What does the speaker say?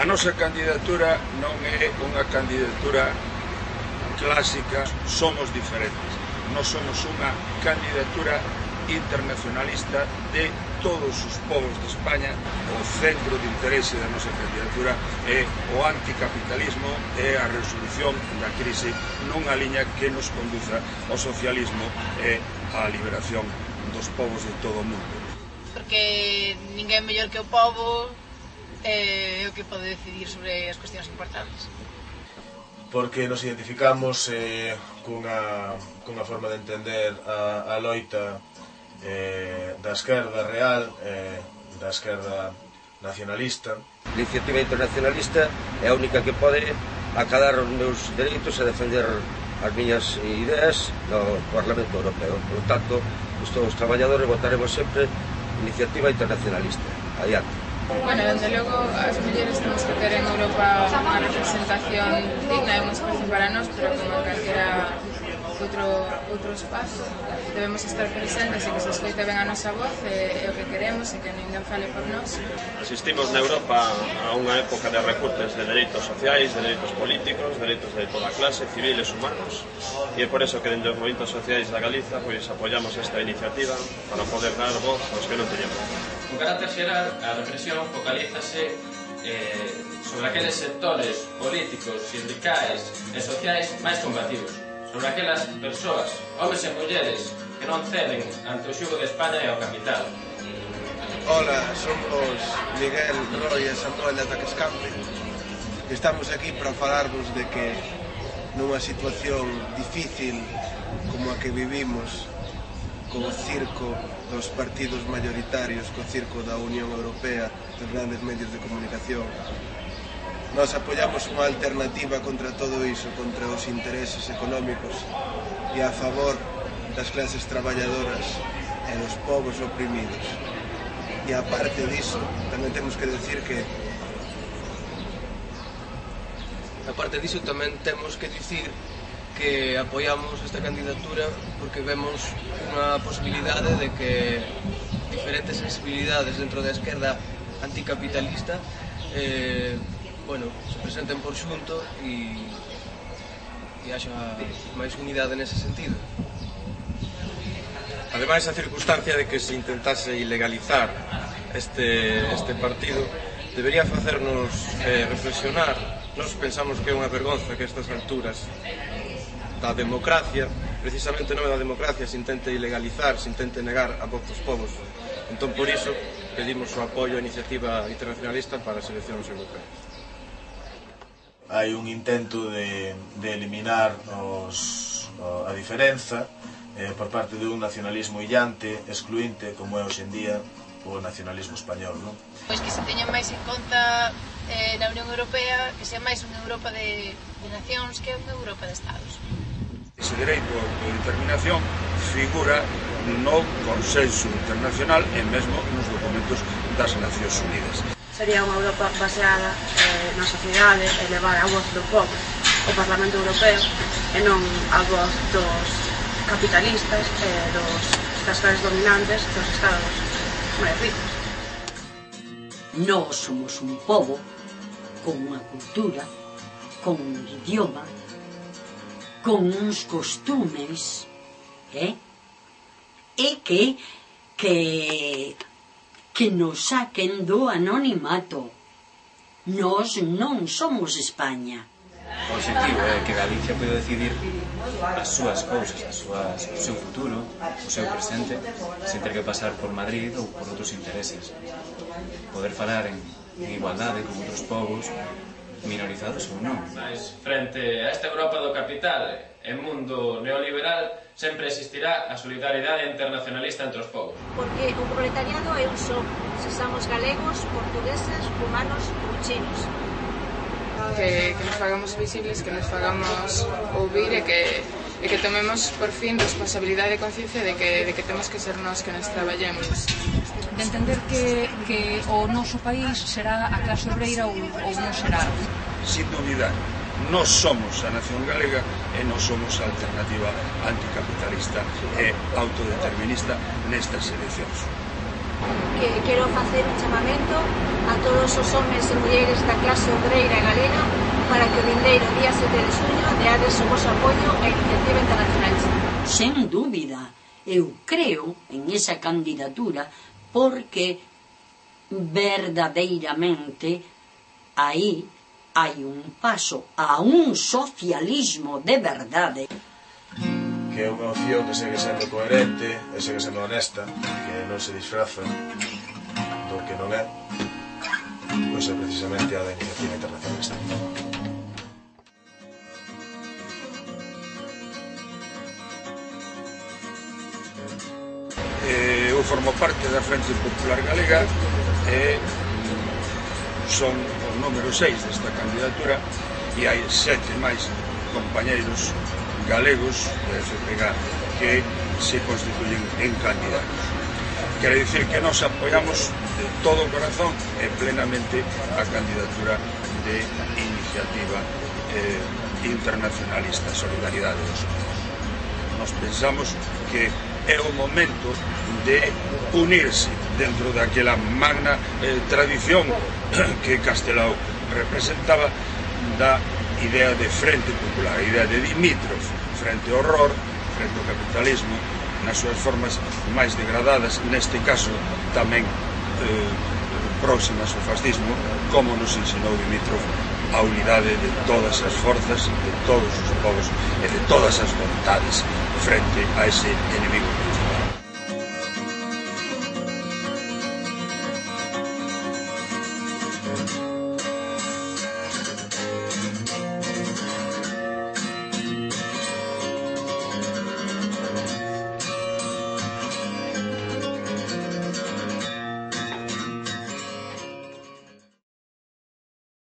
A nosa candidatura non é unha candidatura clásica, somos diferentes. Nós somos unha candidatura internacionalista de todos os povos de España. O centro de interese da nosa candidatura é o anticapitalismo e a resolución da crise nunha liña que nos conduza ao socialismo e á liberación dos povos de todo o mundo. Porque ninguén mellor que o povo é o que pode decidir sobre as cuestións importantes. Porque nos identificamos cunha forma de entender a loita da esquerda real, da esquerda nacionalista. A iniciativa internacionalista é a única que pode acadar os meus dereitos e defender as miñas ideas no Parlamento Europeo. Por tanto, os traballadores votaremos sempre iniciativa internacionalista. Adiante. Bueno, desde logo, as mulleres temos que ter en Europa unha representación digna e un espacio para nós, pero como calquera outro espazo, debemos estar presentes e que se escoite ben a nosa voz, é o que queremos e que ninguén fale por nós. Asistimos na Europa a unha época de recortes de dereitos sociais, de dereitos políticos, dereitos de toda clase, civiles, humanos, e é por eso que dentro dos movimentos sociais da Galiza apoiamos esta iniciativa para poder dar voz aos que non teñemos. Con carácter xeral, a represión focalízase sobre aqueles sectores políticos, sindicais e sociais máis combativos, sobre aquelas persoas, homes e mulleres, que non ceden ante o xugo de España e o capital. Hola, somos Miguel, Roy e Samuel de Ataque Escape. Estamos aquí para falarvos de que nunha situación difícil como a que vivimos, co circo dos partidos maioritarios, co circo da Unión Europea, dos grandes medios de comunicación. Nós apoiamos unha alternativa contra todo iso, contra os intereses económicos e a favor das clases traballadoras e dos povos oprimidos. E aparte diso, tamén temos que decir que apoiamos esta candidatura porque vemos unha posibilidade de que diferentes sensibilidades dentro da esquerda anticapitalista se presenten por xunto e haxa máis unidade nese sentido. Ademais, a circunstancia de que se intentase ilegalizar este partido debería facernos reflexionar. Nós pensamos que é unha vergonza que a estas alturas da democracia, precisamente non é da democracia, se intente ilegalizar, se intente negar a voz dos povos. Entón, por iso, pedimos o apoio á iniciativa internacionalista para as eleccións europeas. Hai un intento de eliminar a diferenza por parte dun nacionalismo illante, excluinte, como é hoxe en día o nacionalismo español, non? Pois que se teñan máis en conta na Unión Europea, que sea máis unha Europa de nacións que unha Europa de Estados. Ese dereito a autodeterminación figura no consenso internacional e mesmo nos documentos das Nacións Unidas. Sería unha Europa baseada na sociedade e levar a voz do povo ao Parlamento Europeo e non a voz dos capitalistas e das clases dominantes dos estados máis ricos. Nós somos un pobo con unha cultura, con un idioma, con uns costumes, e que nos saquen do anonimato. Nós non somos España. O objetivo é que Galicia poida decidir as súas cousas, o seu futuro, o seu presente, sen ter que pasar por Madrid ou por outros intereses. Poder falar en igualdade con outros povos, minorizados ou non. Mas, frente a esta Europa do capital e mundo neoliberal, sempre existirá a solidariedade internacionalista entre os povos. Porque o proletariado é un só, se somos galegos, portugueses, cubanos ou chinos. Que nos fagamos visibles, que nos fagamos ouvir e que tomemos por fin responsabilidade e conciencia de que temos que ser nós que nos traballemos. De entender que o noso país será a clase obreira ou non será. Sin dúbida, nós somos a nación galega e nós somos a alternativa anticapitalista e autodeterminista nestas eleccións. que quero facer un chamamento a todos os homes e mulleres da clase obreira galega para que o vindeiro día 7 de xuño deades o vosso apoio á iniciativa internacionalista. Sen dúbida, eu creo en esa candidatura porque verdadeiramente aí hai un paso a un socialismo de verdade. Que é unha opción que segue sendo coherente e segue sendo honesta, que non se disfraza do que non é, pois é precisamente a da iniciativa internacionalista. Eu formo parte da Frente Popular Galega e son o número 6 desta candidatura e hai 7 máis compañeiros galegos de FPG que se constituyen en candidatos. Quere dicir que nos apoiamos de todo o corazón e plenamente a candidatura de iniciativa internacionalista Solidaridade dos Povos. Nos pensamos que é o momento de unirse dentro daquela magna tradición que Castelao representaba da idea de Frente Popular, a idea de Dimitrov, frente ao horror, frente ao capitalismo, nas súas formas máis degradadas, neste caso tamén próximas ao fascismo, como nos ensinou Dimitrov a unidade de todas as forzas, de todos os povos e de todas as vontades frente a ese enemigo.